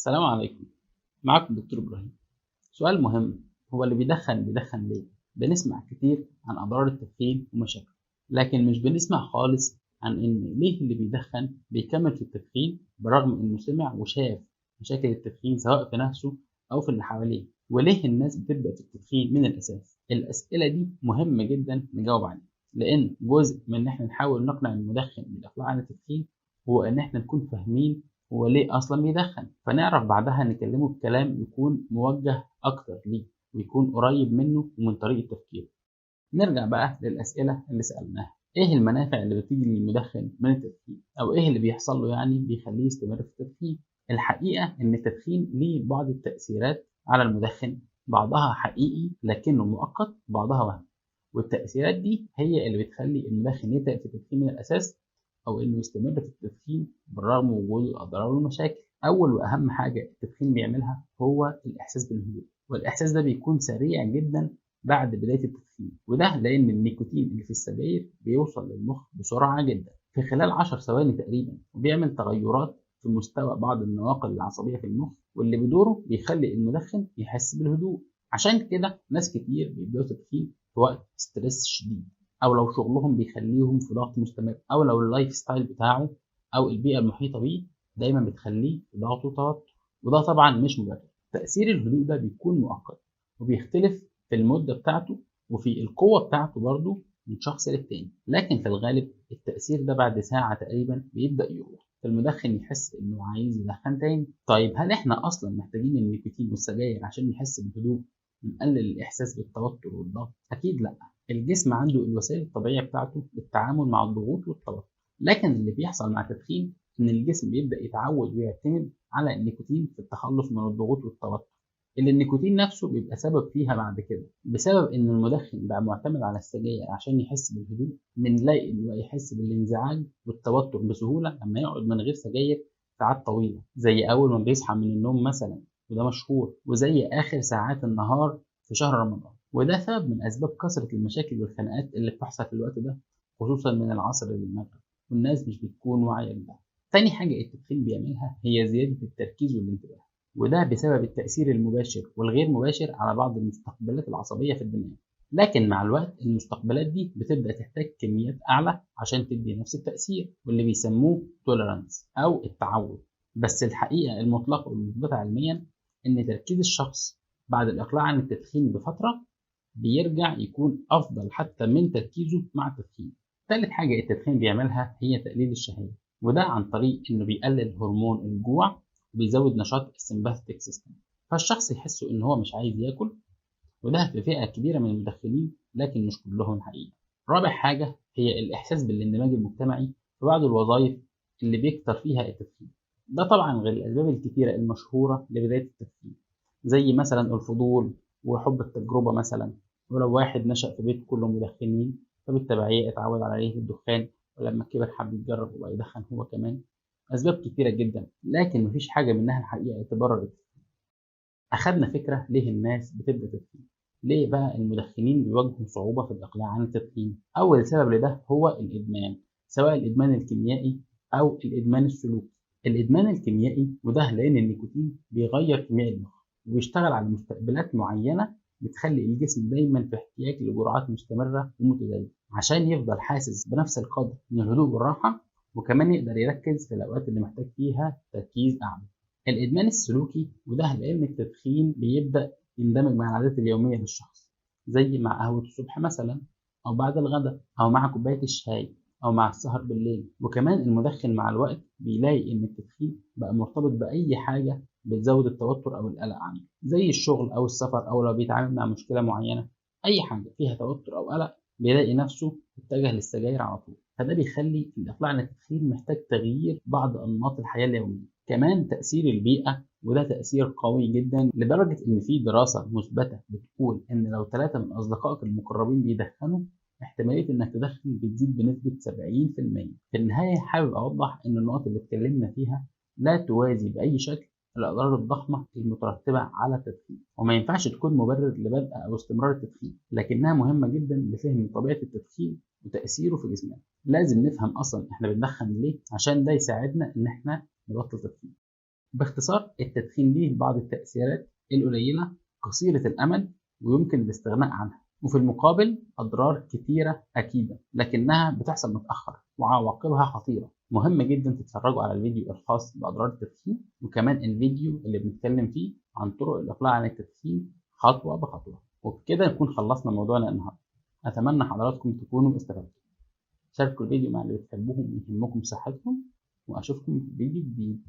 السلام عليكم. معكم دكتور إبراهيم. سؤال مهم، هو اللي بيدخن ليه؟ بنسمع كتير عن أضرار التدخين ومشاكله، لكن مش بنسمع خالص عن إن ليه اللي بيدخن بيكمل في التدخين برغم إنه سمع وشاف مشاكل التدخين سواء في نفسه أو في اللي حواليه، وليه الناس بتبدأ في التدخين من الأساس؟ الأسئلة دي مهمة جدا نجاوب عليها، لأن جزء من إن إحنا نحاول نقنع المدخن بالإقلاع عن التدخين هو إن إحنا نكون فاهمين هو ليه أصلا بيدخن، فنعرف بعدها نكلمه بكلام يكون موجه أكتر ليه ويكون قريب منه ومن طريقة تفكيره. نرجع بقى للأسئلة اللي سألناها، إيه المنافع اللي بتيجي للمدخن من التدخين؟ أو إيه اللي بيحصل له يعني بيخليه يستمر في التدخين؟ الحقيقة إن التدخين ليه بعض التأثيرات على المدخن، بعضها حقيقي لكنه مؤقت وبعضها وهم، والتأثيرات دي هي اللي بتخلي المدخن يبدأ في التدخين من الأساس أو إنه يستمر في التدخين بالرغم من وجود الأضرار والمشاكل. أول وأهم حاجة التدخين بيعملها هو الإحساس بالهدوء، والإحساس ده بيكون سريع جدا بعد بداية التدخين، وده لأن النيكوتين اللي في السجاير بيوصل للمخ بسرعة جدا في خلال 10 ثواني تقريبا، وبيعمل تغيرات في مستوى بعض النواقل العصبية في المخ، واللي بدوره بيخلي المدخن يحس بالهدوء. عشان كده ناس كتير بيبدأوا تدخين في وقت ستريس شديد، أو لو شغلهم بيخليهم في ضغط مستمر، أو لو اللايف ستايل بتاعه أو البيئة المحيطة بيه دايما بتخليه في ضغط وتوتر، وده طبعا مش مبرر. تأثير الهدوء ده بيكون مؤقت وبيختلف في المدة بتاعته وفي القوة بتاعته برضه من شخص للتاني، لكن في الغالب التأثير ده بعد ساعة تقريبا بيبدأ يروح، فالمدخن يحس إنه عايز يدخن تاني. طيب هل إحنا أصلا محتاجين النيكوتين والسجاير عشان نحس بالهدوء ونقلل الإحساس بالتوتر والضغط؟ أكيد لأ، الجسم عنده الوسائل الطبيعية بتاعته للتعامل مع الضغوط والتوتر، لكن اللي بيحصل مع التدخين إن الجسم بيبدأ يتعود ويعتمد على النيكوتين في التخلص من الضغوط والتوتر، اللي النيكوتين نفسه بيبقى سبب فيها بعد كده. بسبب إن المدخن بقى معتمد على السجاير عشان يحس بالهدوء، بنلاقي إنه يحس بالانزعاج والتوتر بسهولة لما يقعد من غير سجاير ساعات طويلة، زي أول ما بيصحى من النوم مثلا، وده مشهور، وزي آخر ساعات النهار في شهر رمضان، وده سبب من أسباب كثرة المشاكل والخناقات اللي بتحصل في الوقت ده، خصوصا من العصر للمغرب، والناس مش بتكون واعية بده. تاني حاجة التدخين بيعملها هي زيادة التركيز والانتباه، وده بسبب التأثير المباشر والغير مباشر على بعض المستقبلات العصبية في الدماغ، لكن مع الوقت المستقبلات دي بتبدأ تحتاج كميات أعلى عشان تدي نفس التأثير، واللي بيسموه tolerance أو التعود. بس الحقيقة المطلقة والمثبتة علميا إن تركيز الشخص بعد الإقلاع عن التدخين بفترة بيرجع يكون أفضل حتى من تركيزه مع التدخين. ثالث حاجة التدخين بيعملها هي تقليل الشهية، وده عن طريق إنه بيقلل هرمون الجوع وبيزود نشاط السمباثيك سيستم، فالشخص يحس إن هو مش عايز ياكل، وده في فئة كبيرة من المدخنين لكن مش كلهم الحقيقة. رابع حاجة هي الإحساس بالاندماج المجتمعي في بعض الوظائف اللي بيكتر فيها التدخين، ده طبعا غير الأسباب الكتيرة المشهورة لبداية التدخين، زي مثلا الفضول وحب التجربة مثلا، ولو واحد نشأ في بيت كله مدخنين فبالتبعية اتعود على ريحة الدخان، ولما كبر حب يجرب وبقى يدخن هو كمان. أسباب كتيرة جدا لكن مفيش حاجة منها الحقيقة تبرر. أخدنا فكرة ليه الناس بتبدأ تدخين. ليه بقى المدخنين بيواجهوا صعوبة في الإقلاع عن التدخين؟ أول سبب لده هو الإدمان، سواء الإدمان الكيميائي أو الإدمان السلوكي. الإدمان الكيميائي وده لأن النيكوتين بيغير كيمياء المخ وبيشتغل على مستقبلات معينة بتخلي الجسم دايما في احتياج لجرعات مستمرة ومتزايدة عشان يفضل حاسس بنفس القدر من الهدوء والراحة، وكمان يقدر يركز في الأوقات اللي محتاج فيها تركيز أعلى. الإدمان السلوكي وده لأن التدخين بيبدأ يندمج مع العادات اليومية للشخص، زي مع قهوة الصبح مثلا، أو بعد الغداء، أو مع كوباية الشاي، أو مع السهر بالليل. وكمان المدخن مع الوقت بيلاقي إن التدخين بقى مرتبط بأي حاجة بتزود التوتر أو القلق عنده، زي الشغل أو السفر، أو لو بيتعامل مع مشكلة معينة. أي حاجة فيها توتر أو قلق بيلاقي نفسه اتجه للسجاير على طول، فده بيخلي الإقلاع عن التدخين محتاج تغيير بعض أنماط الحياة اليومية. كمان تأثير البيئة وده تأثير قوي جدا، لدرجة إن في دراسة مثبتة بتقول إن لو 3 من أصدقائك المقربين بيدخنوا احتمالية إنك تدخن بتزيد بنسبة 70%. في النهاية حابب أوضح إن النقط اللي اتكلمنا فيها لا توازي بأي شكل الأضرار الضخمة المترتبة على التدخين، وما ينفعش تكون مبرر لبدء أو استمرار التدخين، لكنها مهمة جدا لفهم طبيعة التدخين وتأثيره في جسمنا. لازم نفهم أصلا إحنا بندخن ليه عشان ده يساعدنا إن إحنا نبطل تدخين. باختصار التدخين ليه بعض التأثيرات القليلة قصيرة الأمد ويمكن الاستغناء عنها، وفي المقابل أضرار كتيرة أكيدة لكنها بتحصل متأخر وعواقبها خطيرة. مهم جدا تتفرجوا على الفيديو الخاص بأضرار التدخين، وكمان الفيديو اللي بنتكلم فيه عن طرق الإقلاع عن التدخين خطوة بخطوة. وبكده نكون خلصنا موضوعنا النهاردة. أتمنى حضراتكم تكونوا استفدتوا. شاركوا الفيديو مع اللي بتحبوهم ويهمكم صحتهم، وأشوفكم في فيديو جديد.